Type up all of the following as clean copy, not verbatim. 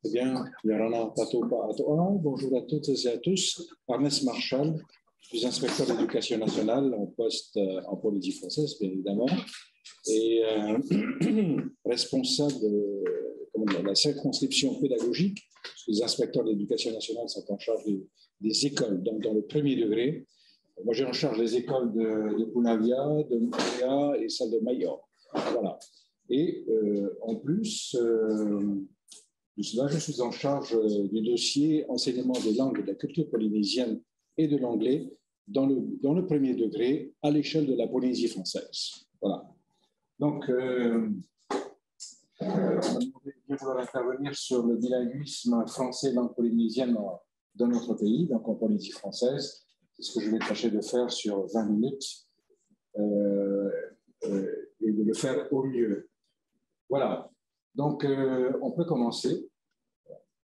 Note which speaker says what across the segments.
Speaker 1: Eh bien, Yarana Pato Patoa, bonjour à toutes et à tous. Ernest Marchal, je suis inspecteur d'éducation nationale en poste en Polynésie française, bien évidemment, et responsable de la circonscription pédagogique. Les inspecteurs d'éducation nationale sont en charge des écoles, donc dans le premier degré. Moi, j'ai en charge les écoles de Punavia, de Montréal et celle de Mayor. Voilà. Et en plus, de cela, je suis en charge du dossier enseignement des langues et de la culture polynésienne et de l'anglais dans le premier degré à l'échelle de la Polynésie française. Voilà. Donc, je vais vouloir intervenir sur le bilinguisme français langue polynésienne dans notre pays, donc en Polynésie française. C'est ce que je vais tâcher de faire sur 20 minutes et de le faire au mieux. Voilà. Donc, on peut commencer.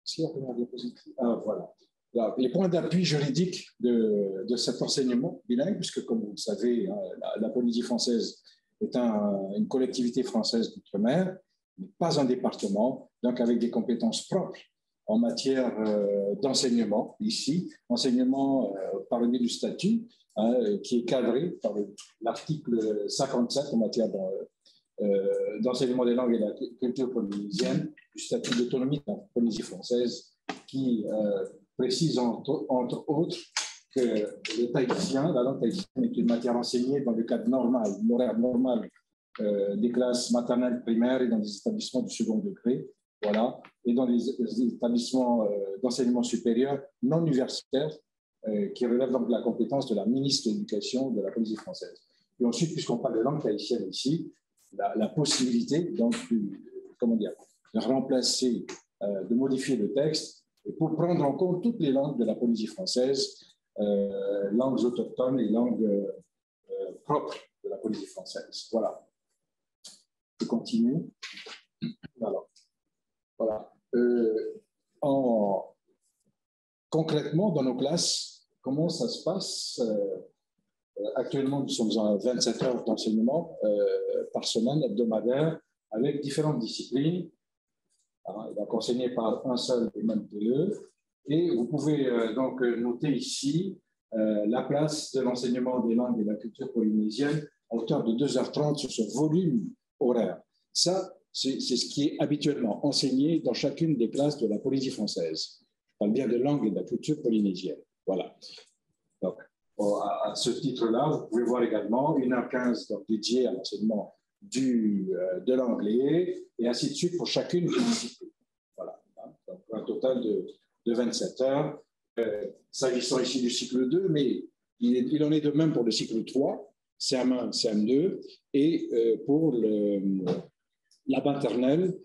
Speaker 1: C'est la première diapositive. Ah, voilà. Alors, les points d'appui juridiques de cet enseignement bilingue, puisque, comme vous le savez, la Polynésie française est une collectivité française d'outre-mer, mais pas un département, donc avec des compétences propres en matière d'enseignement, ici, enseignement par le biais du statut, qui est cadré par l'article 57 en matière d'enseignement des langues et de la culture polynésienne, du statut d'autonomie de la Polynésie française, qui précise entre autres que le tahitien, la langue tahitienne est une matière enseignée dans le cadre normal, l'horaire normal des classes maternelles, primaires et dans des établissements du second degré, voilà, et dans les établissements d'enseignement supérieur non universitaires qui relèvent donc de la compétence de la ministre de l'Éducation de la Polynésie française. Et ensuite, puisqu'on parle de langue tahitienne ici, la possibilité donc, de remplacer, de modifier le texte pour prendre en compte toutes les langues de la Polynésie française, langues autochtones et langues propres de la Polynésie française. Voilà. Je continue. Voilà. Concrètement, dans nos classes, comment ça se passe? Actuellement, nous sommes à 27 heures d'enseignement par semaine, hebdomadaire, avec différentes disciplines, donc enseignées par un seul et même TE. Et vous pouvez donc noter ici la place de l'enseignement des langues et de la culture polynésienne à hauteur de 2h30 sur ce volume horaire. Ça, c'est ce qui est habituellement enseigné dans chacune des classes de la Polynésie française. Je parle bien de langue et de la culture polynésienne. Voilà. Donc, à ce titre-là, vous pouvez voir également 1h15 donc, dédiée à l'enseignement de l'anglais et ainsi de suite pour chacune des disciplines. Voilà. Donc, un total de 27 heures. S'agissant ici du cycle 2, mais il en est de même pour le cycle 3, CM1, CM2, et pour la maternelle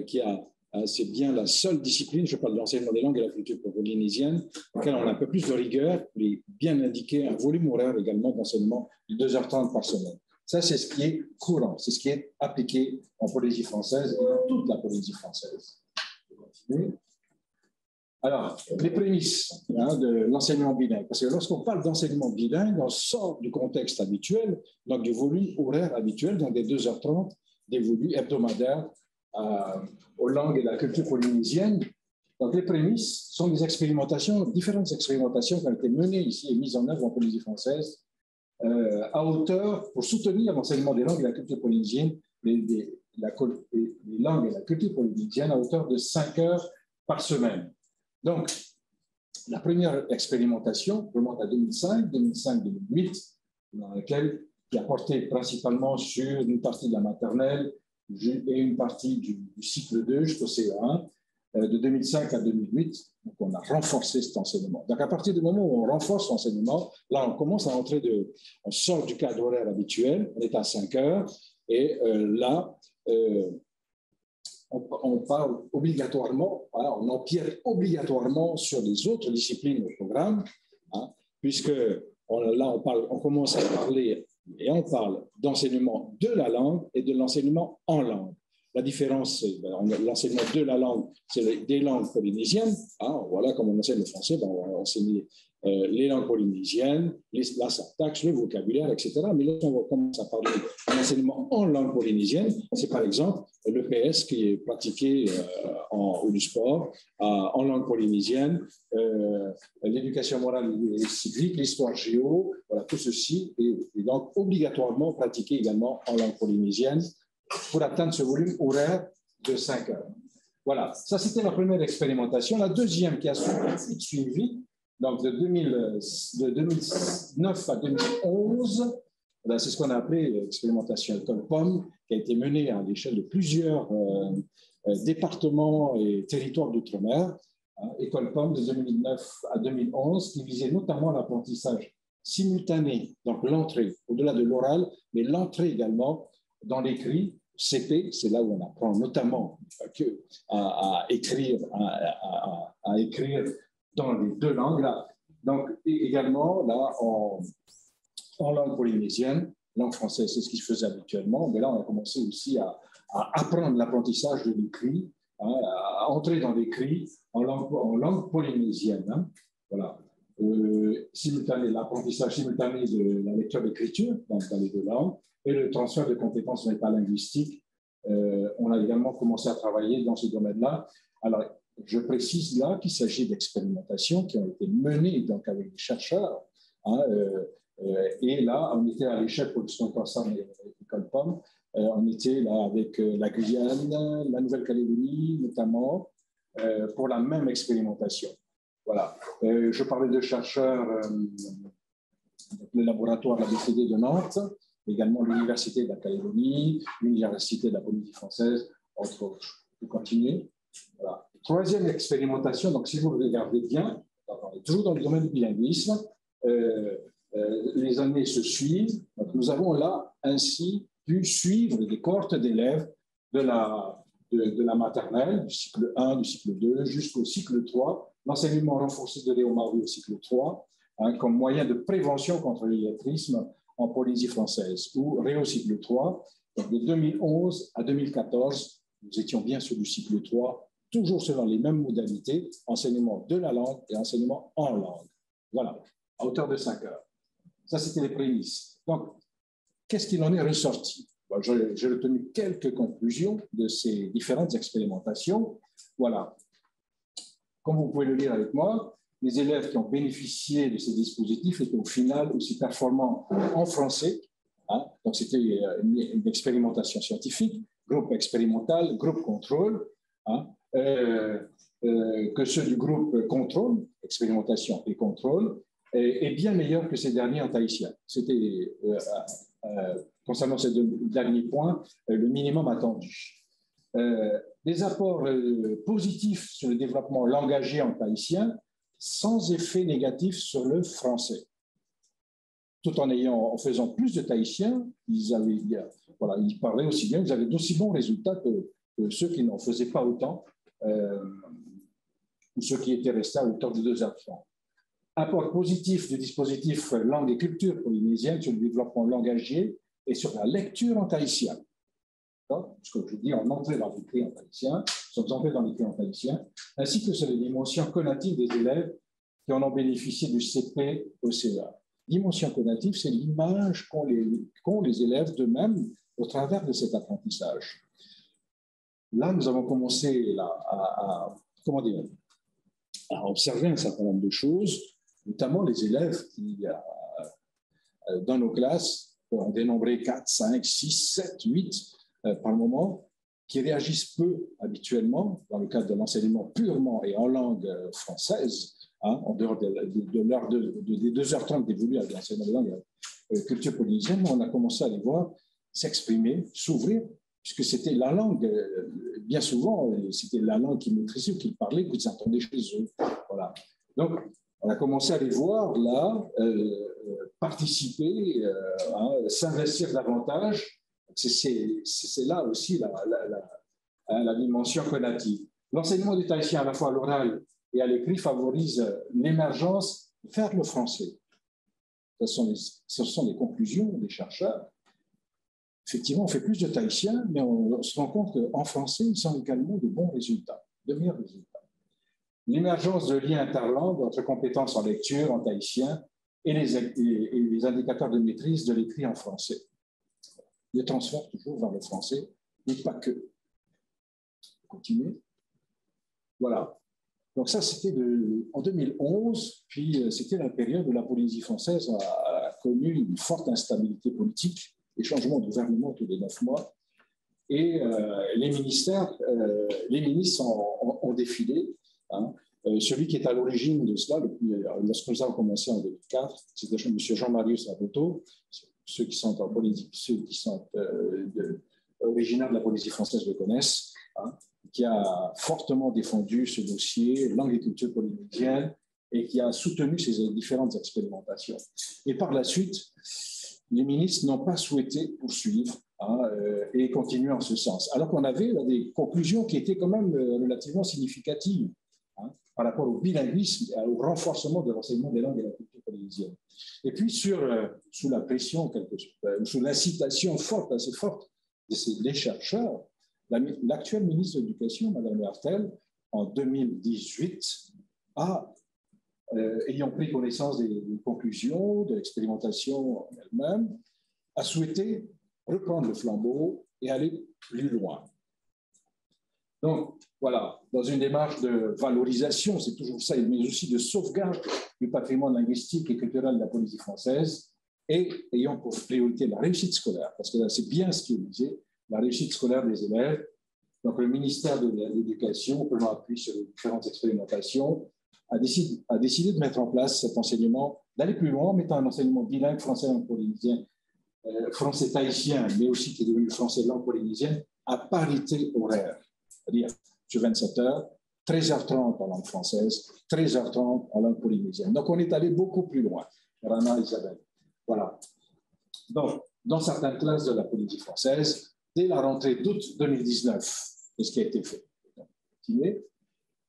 Speaker 1: qui a c'est bien la seule discipline, je parle de l'enseignement des langues et de la culture polynésienne, dans laquelle on a un peu plus de rigueur, mais bien indiqué un volume horaire également d'enseignement de 2h30 par semaine. Ça, c'est ce qui est courant, c'est ce qui est appliqué en Polynésie française et dans toute la Polynésie française. Alors, les prémices de l'enseignement bilingue, parce que lorsqu'on parle d'enseignement bilingue, on sort du contexte habituel, donc du volume horaire habituel, donc des 2h30, des volumes hebdomadaires, aux langues et de la culture polynésienne. Donc, les prémices sont des expérimentations, différentes expérimentations qui ont été menées ici et mises en œuvre en Polynésie française à hauteur pour soutenir l'enseignement des langues et de la culture polynésienne, les langues et la culture polynésienne à hauteur de 5 heures par semaine. Donc, la première expérimentation remonte à 2005-2008, dans laquelle qui a porté principalement sur une partie de la maternelle et une partie du cycle 2 jusqu'au CE1, de 2005 à 2008. Donc, on a renforcé cet enseignement. Donc, à partir du moment où on renforce l'enseignement, là, on commence à entrer on sort du cadre horaire habituel, on est à 5 heures, et là, on parle obligatoirement, voilà, on empiète obligatoirement sur les autres disciplines au programme, puisque là, on commence à parler et on parle d'enseignement de la langue et de l'enseignement en langue. La différence, c'est l'enseignement de la langue, c'est des langues polynésiennes. Voilà, comme on enseigne le français, on va enseigner les langues polynésiennes, la syntaxe, le vocabulaire, etc. Mais là, on commence à parler d'enseignement en langue polynésienne. C'est par exemple le PS qui est pratiqué ou du sport en langue polynésienne, l'éducation morale et civique, l'histoire géo, voilà, tout ceci est donc obligatoirement pratiqué également en langue polynésienne pour atteindre ce volume horaire de 5 heures. Voilà, ça c'était la première expérimentation. La deuxième qui a suivi, donc de 2009 à 2011, c'est ce qu'on a appelé l'expérimentation École Pomme, qui a été menée à l'échelle de plusieurs départements et territoires d'outre-mer. École Pomme de 2009 à 2011, qui visait notamment l'apprentissage simultané, donc l'entrée, au-delà de l'oral, mais l'entrée également dans l'écrit. CP, c'est là où on apprend notamment à écrire dans les deux langues. Là. Donc, également, là, en langue polynésienne, langue française, c'est ce qui se faisait habituellement, mais là, on a commencé aussi à apprendre l'apprentissage de l'écrit, à entrer dans l'écrit en langue polynésienne. Hein. Voilà. L'apprentissage simultané de la lecture-écriture dans les deux langues, et le transfert de compétences métalinguistiques. On a également commencé à travailler dans ce domaine-là. Alors, je précise là qu'il s'agit d'expérimentations qui ont été menées donc, avec des chercheurs. Hein, et là, on était à l'échelle pour ce qu'on concerne l'école Pomme. On était là avec la Guyane, la Nouvelle-Calédonie notamment, pour la même expérimentation. Voilà. Je parlais de chercheurs, le laboratoire ABCD de Nantes, également l'Université de la Calédonie, l'Université de la Polynésie française, entre autres. Je vais continuer. Voilà. Troisième expérimentation, donc si vous regardez bien, on est toujours dans le domaine du bilinguisme, les années se suivent. Donc nous avons là ainsi pu suivre des cohortes d'élèves de la maternelle, du cycle 1, du cycle 2, jusqu'au cycle 3, l'enseignement renforcé de Léo Marvy au cycle 3, hein, comme moyen de prévention contre l'illettrisme en Polynésie française, ou Réau cycle 3. Donc de 2011 à 2014, nous étions bien sur du cycle 3, toujours selon les mêmes modalités, enseignement de la langue et enseignement en langue. Voilà, à hauteur de 5 heures. Ça, c'était les prémices. Donc, qu'est-ce qu'il en est ressorti? Bon, j'ai retenu quelques conclusions de ces différentes expérimentations. Voilà. Comme vous pouvez le lire avec moi, les élèves qui ont bénéficié de ces dispositifs étaient au final aussi performants en français. Hein, donc, c'était une expérimentation scientifique, groupe expérimental, groupe contrôle, hein, que ceux du groupe contrôle, expérimentation et contrôle, est bien meilleur que ces derniers en tahitien. C'était, concernant ces deux derniers points, le minimum attendu. Des apports positifs sur le développement langagier en tahitien, sans effet négatif sur le français. Tout en faisant plus de tahitien, ils parlaient aussi bien, ils avaient d'aussi bons résultats que ceux qui n'en faisaient pas autant, ou ceux qui étaient restés à hauteur de 2h30. Apport positif du dispositif langue et culture polynésienne sur le développement langagier et sur la lecture en tahitien. Ce que je dis en entrée dans l'écrit en tahitien, sommes entrés dans l'écrit en tahitien, ainsi que sur les dimensions cognitives des élèves qui en ont bénéficié du CP au CEA. Dimension cognitive, c'est l'image qu'ont les élèves d'eux-mêmes au travers de cet apprentissage. Là, nous avons commencé à observer un certain nombre de choses, notamment les élèves qui, dans nos classes, on dénombrait 4, 5, 6, 7, 8 par moment, qui réagissent peu habituellement dans le cadre de l'enseignement purement et en langue française, hein, en dehors des 2h30 dévolues à l'enseignement de langue culture polynésienne. On a commencé à les voir s'exprimer, s'ouvrir, puisque c'était la langue, bien souvent, c'était la langue qu'ils maîtrisaient ou qu'ils parlaient, qu'ils entendaient chez eux. Voilà. Donc, on a commencé à les voir là, participer, s'investir davantage. C'est là aussi la dimension cognitive. L'enseignement du tahitien à la fois à l'oral et à l'écrit favorise l'émergence vers le français. Ce sont les conclusions des chercheurs. Effectivement, on fait plus de tahitien, mais on se rend compte qu'en français, ils ont également de bons résultats, de meilleurs résultats. l'émergence de liens interlangues entre compétences en lecture, en tahitien, et les indicateurs de maîtrise de l'écrit en français. Le transfert toujours vers le français, mais pas que. Continuez. Voilà. Donc ça, c'était en 2011, puis c'était la période où la Polynésie française a connu une forte instabilité politique, des changements de gouvernement tous les 9 mois, et les ministres ont défilé. Hein. Celui qui est à l'origine de cela, lorsque nous avons commencé en 2004, c'était M. Jean-Marius Raboteau, ceux qui sont en Polynésie, ceux qui sont originaires de la Polynésie française le connaissent, hein, qui a fortement défendu ce dossier, langue et culture polynésienne, et qui a soutenu ces différentes expérimentations. Et par la suite, les ministres n'ont pas souhaité poursuivre et continuer en ce sens. Alors qu'on avait des conclusions qui étaient quand même relativement significatives par rapport au bilinguisme et au renforcement de l'enseignement des langues et de la culture polynésienne. Et puis, sous la pression, sous l'incitation forte, assez forte des chercheurs, l'actuelle ministre de l'Éducation, Mme Martel, en 2018, ayant pris connaissance des conclusions de l'expérimentation en elle-même, a souhaité reprendre le flambeau et aller plus loin. Donc, voilà, dans une démarche de valorisation, c'est toujours ça, mais aussi de sauvegarde du patrimoine linguistique et culturel de la Polynésie française, et ayant pour priorité la réussite scolaire, parce que c'est bien ce qui est disait, la réussite scolaire des élèves. Donc, le ministère de l'Éducation, prenant appui sur les différentes expérimentations, a décidé de mettre en place cet enseignement, d'aller plus loin en mettant un enseignement bilingue français-langue polynésienne, français-tahitien, mais aussi qui est devenu français-langue polynésienne, à parité horaire. C'est-à-dire sur 27 heures, 13h30 en langue française, 13h30 en langue polynésienne. Donc, on est allé beaucoup plus loin. Rana, Isabelle. Voilà. Donc, dans certaines classes de la Polynésie française, dès la rentrée d'août 2019, c'est ce qui a été fait.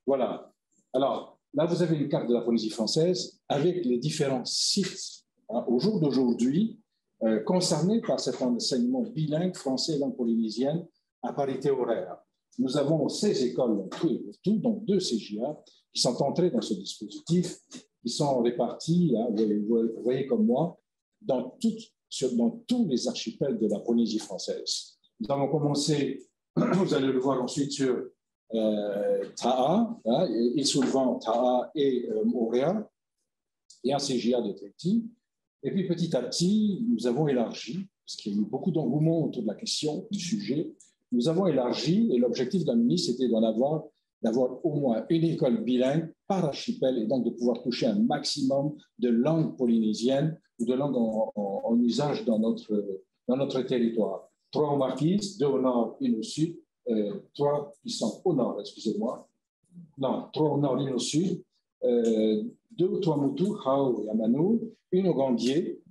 Speaker 1: Voilà. Alors, là, vous avez une carte de la Polynésie française avec les différents sites au jour d'aujourd'hui concernés par cet enseignement bilingue français et langue polynésienne à parité horaire. Nous avons 16 écoles, donc 2 CJA, qui sont entrées dans ce dispositif, qui sont réparties, là, vous voyez comme moi, dans tous les archipels de la Polynésie française. Nous avons commencé, vous allez le voir ensuite sur Ta'a, Île-sous-le-Vent, Ta'a et Moorea, et un CJA de Tahiti. Et puis petit à petit, nous avons élargi, parce qu'il y a eu beaucoup d'engouement autour de la question, du sujet. Nous avons élargi, et l'objectif d'un ministre, c'était d'avoir au moins une école bilingue par archipel, et donc de pouvoir toucher un maximum de langues polynésiennes ou de langues en usage dans notre territoire. 3 aux Marquises, 2 au nord, 1 au sud, 3 qui sont au nord, excusez-moi. Non, 3 au nord, 1 au sud, 2 au Tuamotu, Hao et Amanu, 1 au Gambier,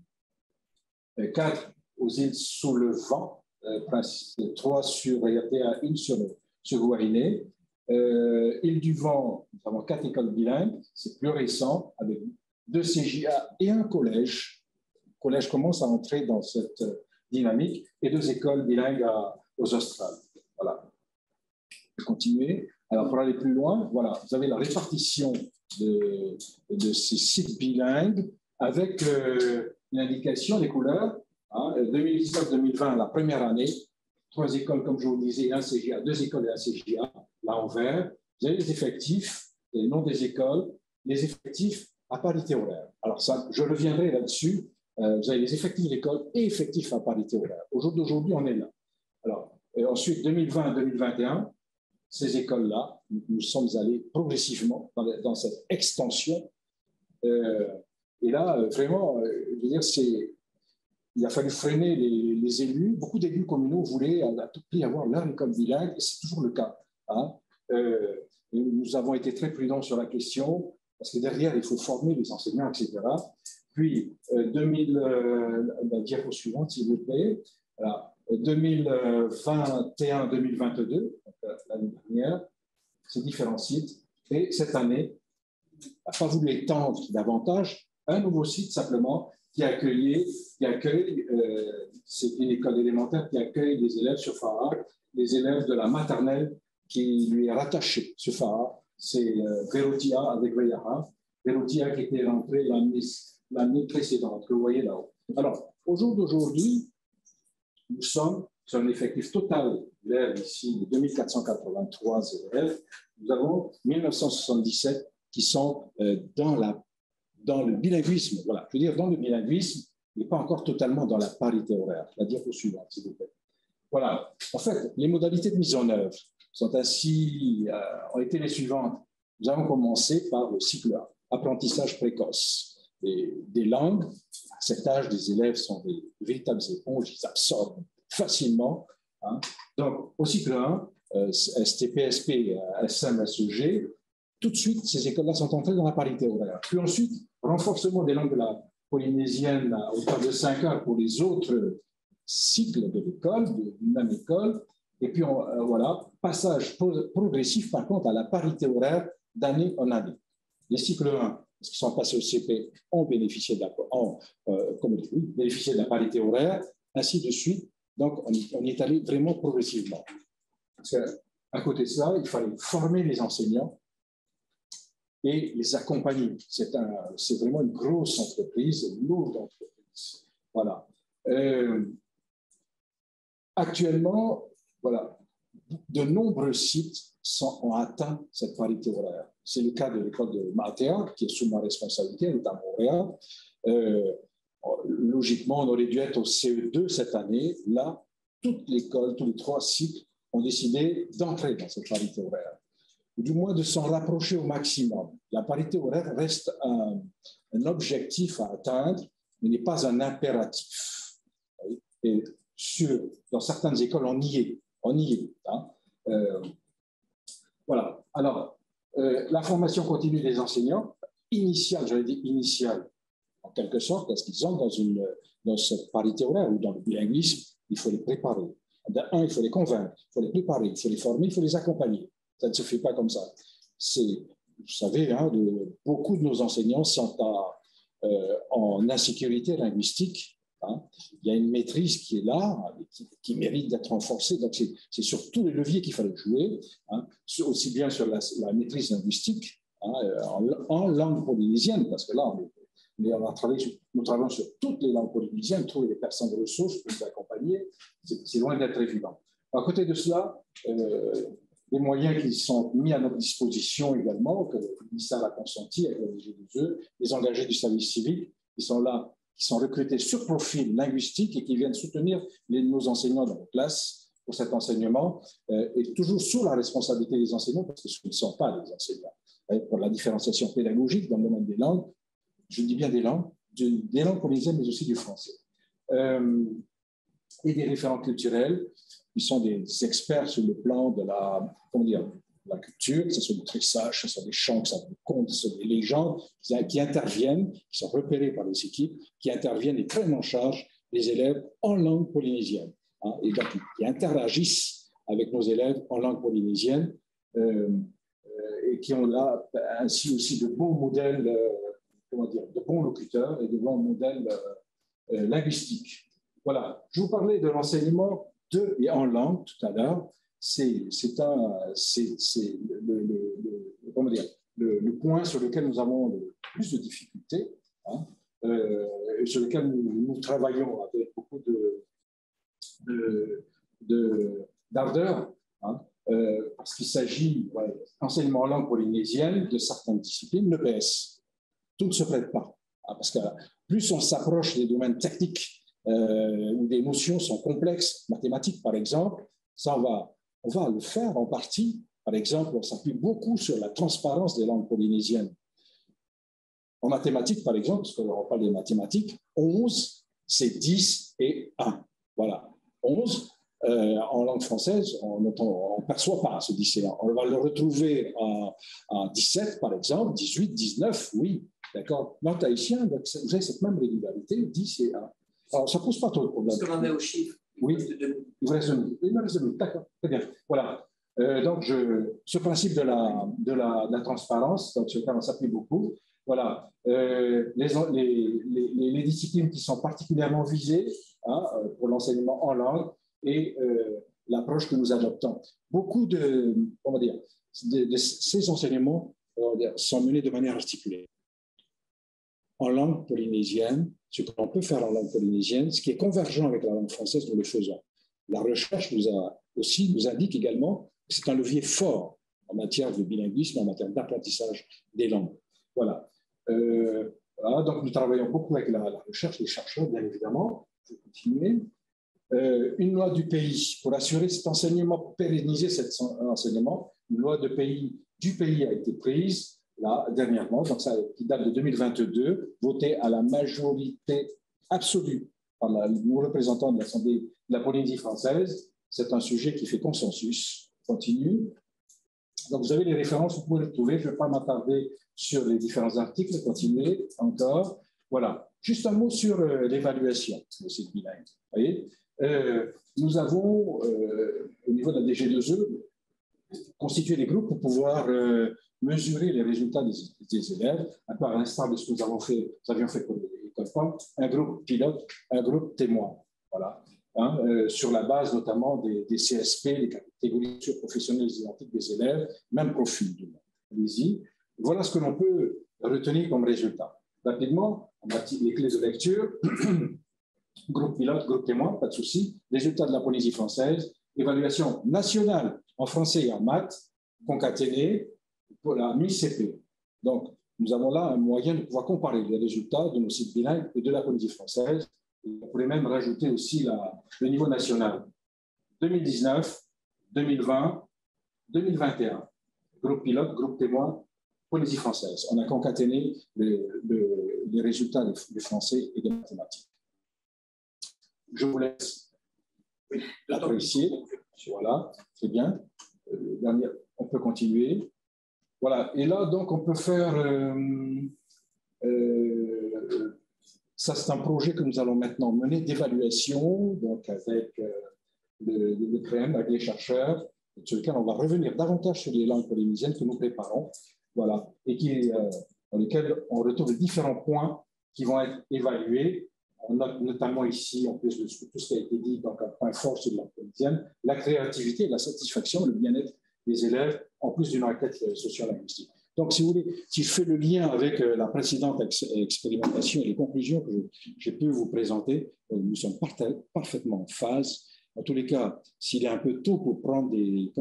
Speaker 1: 4 aux îles sous le vent, 3 sur Raiatea, 1 sur Guahiné. Île du Vent, nous avons 4 écoles bilingues, c'est plus récent, avec 2 CJA et un collège. Le collège commence à entrer dans cette dynamique, et 2 écoles bilingues aux Australes. Voilà. Je vais continuer. Alors, pour aller plus loin, voilà, vous avez la répartition de ces sites bilingues avec une indication des couleurs. 2019-2020, la première année, 3 écoles, comme je vous le disais, un CJA, 2 écoles et un CJA, là en vert. Vous avez les effectifs, les noms des écoles, les effectifs à parité horaire. Alors, ça, je reviendrai là-dessus. Vous avez les effectifs d'école et effectifs à parité horaire. Au jour d'aujourd'hui, on est là. Alors, ensuite, 2020-2021, ces écoles-là, nous sommes allés progressivement dans cette extension. Et là, vraiment, je veux dire, il a fallu freiner les élus. Beaucoup d'élus communaux voulaient à tout prix avoir leur école bilingue, et c'est toujours le cas. Hein. Nous avons été très prudents sur la question, parce que derrière, il faut former les enseignants, etc. Puis, la diapo suivante, s'il vous plaît. Voilà. 2021-2022, l'année dernière, ces différents sites. Et cette année, n'a pas voulu étendre davantage, un nouveau site simplement qui accueille, c'est une école élémentaire qui accueille les élèves sur Fara, les élèves de la maternelle qui lui est rattachée sur Fara, c'est Verotia avec Veyaha. Verotia qui était rentré l'année précédente, que vous voyez là-haut. Alors, au jour d'aujourd'hui, nous sommes sur un effectif total d'élèves ici de 2483 élèves. Nous avons 1977 qui sont dans le bilinguisme. Voilà, je veux dire, dans le bilinguisme, mais pas encore totalement dans la parité horaire. La diapo suivante, s'il vous plaît. Voilà. En fait, les modalités de mise en œuvre ont été les suivantes. Nous avons commencé par le cycle 1, apprentissage précoce. Des langues, à cet âge, les élèves sont des véritables éponges, ils absorbent facilement. Hein. Donc, au cycle 1, STP, SP, SM, SEG, tout de suite, ces écoles-là sont entrées dans la parité horaire. Puis ensuite, renforcement des langues de la polynésienne à hauteur de 5 heures pour les autres cycles de l'école, d'une même école. Et puis, voilà, passage progressif, par contre, à la parité horaire d'année en année. Les cycles 1, qui sont passés au CP, ont bénéficié de la parité horaire, ainsi de suite. Donc, on y est allé vraiment progressivement. Parce qu'à côté de ça, il fallait former les enseignants et les accompagner. C'est vraiment une grosse entreprise, une lourde entreprise. Voilà. Actuellement, voilà, de nombreux sites ont atteint cette parité horaire. C'est le cas de l'école de Maatea, qui est sous ma responsabilité, elle est à Montréal. Logiquement, on aurait dû être au CE2 cette année. Là, toute l'école, tous les 3 cycles ont décidé d'entrer dans cette parité horaire, ou du moins de s'en rapprocher au maximum. La parité horaire reste un objectif à atteindre, mais n'est pas un impératif. Et dans certaines écoles, on y est. Hein. Voilà. Alors, la formation continue des enseignants, initiale, j'allais dire initiale, en quelque sorte, parce qu'ils entrent dans cette parité horaire ou dans le bilinguisme, il faut les préparer. Il faut les convaincre, il faut les préparer, il faut les former, il faut les accompagner. Ça ne se fait pas comme ça. Vous savez, hein, beaucoup de nos enseignants sont en insécurité linguistique. Hein. Il y a une maîtrise qui est là, qui mérite d'être renforcée. Donc, c'est sur tous les leviers qu'il fallait jouer, hein, aussi bien sur la maîtrise linguistique, hein, en langue polynésienne, parce que là, nous travaillons sur toutes les langues polynésiennes, trouver des personnes de ressources pour nous accompagner, c'est loin d'être évident. À côté de cela, des moyens qui sont mis à notre disposition également, que le ministère a consenti avec la DG2E, les engagés du service civique qui sont là, qui sont recrutés sur profil linguistique et qui viennent soutenir nos enseignants dans nos classes pour cet enseignement, et toujours sous la responsabilité des enseignants, parce que ce ne sont pas les enseignants. Pour la différenciation pédagogique dans le domaine des langues, je dis bien des langues polynésiennes, mais aussi du français. Et des référents culturels, qui sont des experts sur le plan de la culture, que ce soit du tressage, que ce soit des chants, que ce soit des contes, que ce soit des légendes, qui interviennent, qui sont repérés par les équipes, qui interviennent et prennent en charge les élèves en langue polynésienne. Hein, et donc, qui interagissent avec nos élèves en langue polynésienne et qui ont là ainsi aussi de bons modèles, de bons locuteurs et de bons modèles linguistiques. Voilà, je vous parlais de l'enseignement de et en langue tout à l'heure. C'est le point sur lequel nous avons le plus de difficultés, hein, sur lequel nous travaillons avec beaucoup d'ardeur, hein, parce qu'il s'agit d'enseignement en langue polynésienne de certaines disciplines, l'EPS. Tout ne se prête pas, hein, parce que plus on s'approche des domaines techniques où des notions sont complexes, mathématiques par exemple, ça on va le faire en partie. Par exemple, on s'appuie beaucoup sur la transparence des langues polynésiennes. En mathématiques, par exemple, parce qu'on parle des mathématiques, 11, c'est 10 et 1. Voilà. 11, en langue française, on ne perçoit pas ce 10 et 1. On va le retrouver en 17, par exemple, 18, 19, oui, d'accord. En tahitien, vous avez cette même régularité, 10 et 1. Alors, ça ne pose pas trop de problème.
Speaker 2: Parce qu'on en est au chiffre.
Speaker 1: Oui, il vous reste 2 minutes. Il me reste 2 minutes, d'accord, très bien. Voilà. Donc, ce principe de la transparence, dans ce cas, on s'appuie beaucoup. Voilà. Les disciplines qui sont particulièrement visées, hein, pour l'enseignement en langue et l'approche que nous adoptons. Beaucoup de, ces enseignements sont menés de manière articulée. En langue polynésienne, ce que l'on peut faire en langue polynésienne, ce qui est convergent avec la langue française, nous le faisons. La recherche nous indique également que c'est un levier fort en matière de bilinguisme, en matière d'apprentissage des langues. Voilà. Voilà. Donc, nous travaillons beaucoup avec la recherche, les chercheurs, bien évidemment. Je vais continuer. Une loi du pays pour assurer cet enseignement, pérenniser cet enseignement. Une loi du pays a été prise là, dernièrement, donc ça, qui date de 2022, votée à la majorité absolue par nos représentants de l'Assemblée de la Polynésie française. C'est un sujet qui fait consensus, continue. Donc, vous avez les références, vous pouvez les trouver. Je ne vais pas m'attarder sur les différents articles, continuer encore. Voilà. Juste un mot sur l'évaluation de cette bilingue. Vous voyez, nous avons, au niveau de la DG2E, constitué des groupes pour pouvoir mesurer les résultats des élèves, un peu à l'instar de ce que nous avions fait pour l'école POM, un groupe pilote, un groupe témoin. Voilà. Sur la base notamment des CSP, des catégories professionnelles identiques des élèves, même profil. Allez-y. Voilà ce que l'on peut retenir comme résultat. Rapidement, on a les clés de lecture, groupe pilote, groupe témoin, pas de souci. Résultats de la Polynésie française, évaluation nationale en français et en maths, concaténée pour la mi-CP. Donc, nous avons là un moyen de pouvoir comparer les résultats de nos sites bilingues et de la Polynésie française. On pourrait même rajouter aussi le niveau national. 2019, 2020, 2021. Groupe pilote, groupe témoin, Polynésie française. On a concaténé les résultats des français et des mathématiques. Je vous laisse apprécier. Voilà, c'est bien. On peut continuer. Voilà. Et là, donc, on peut faire... ça, c'est un projet que nous allons maintenant mener d'évaluation, donc avec le CREM, avec les chercheurs, sur lequel on va revenir davantage sur les langues polynésiennes que nous préparons, voilà, et dans lesquels on retrouve différents points qui vont être évalués. On note notamment ici, en plus de tout ce qui a été dit, donc un point fort sur les langues polynésiennes, la créativité, la satisfaction, le bien-être des élèves, en plus d'une enquête socio-linguistique. Donc, si vous voulez, si je fais le lien avec la précédente expérimentation et les conclusions que j'ai pu vous présenter, nous sommes parfaitement en phase. En tous les cas, s'il est un peu tôt pour prendre des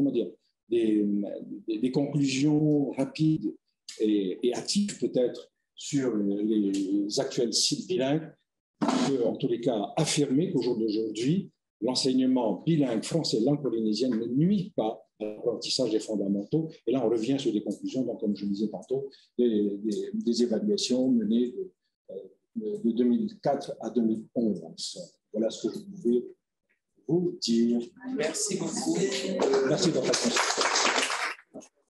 Speaker 1: conclusions rapides et actives peut-être sur les actuels sites bilingues, on peut en tous les cas affirmer qu'au jour d'aujourd'hui, l'enseignement bilingue français et langue polynésienne ne nuit pas à l'apprentissage des fondamentaux. Et là, on revient sur des conclusions, donc, comme je le disais tantôt, des évaluations menées de 2004 à 2011. Voilà ce que je pouvais vous dire.
Speaker 2: Merci beaucoup.
Speaker 1: Merci de votre attention.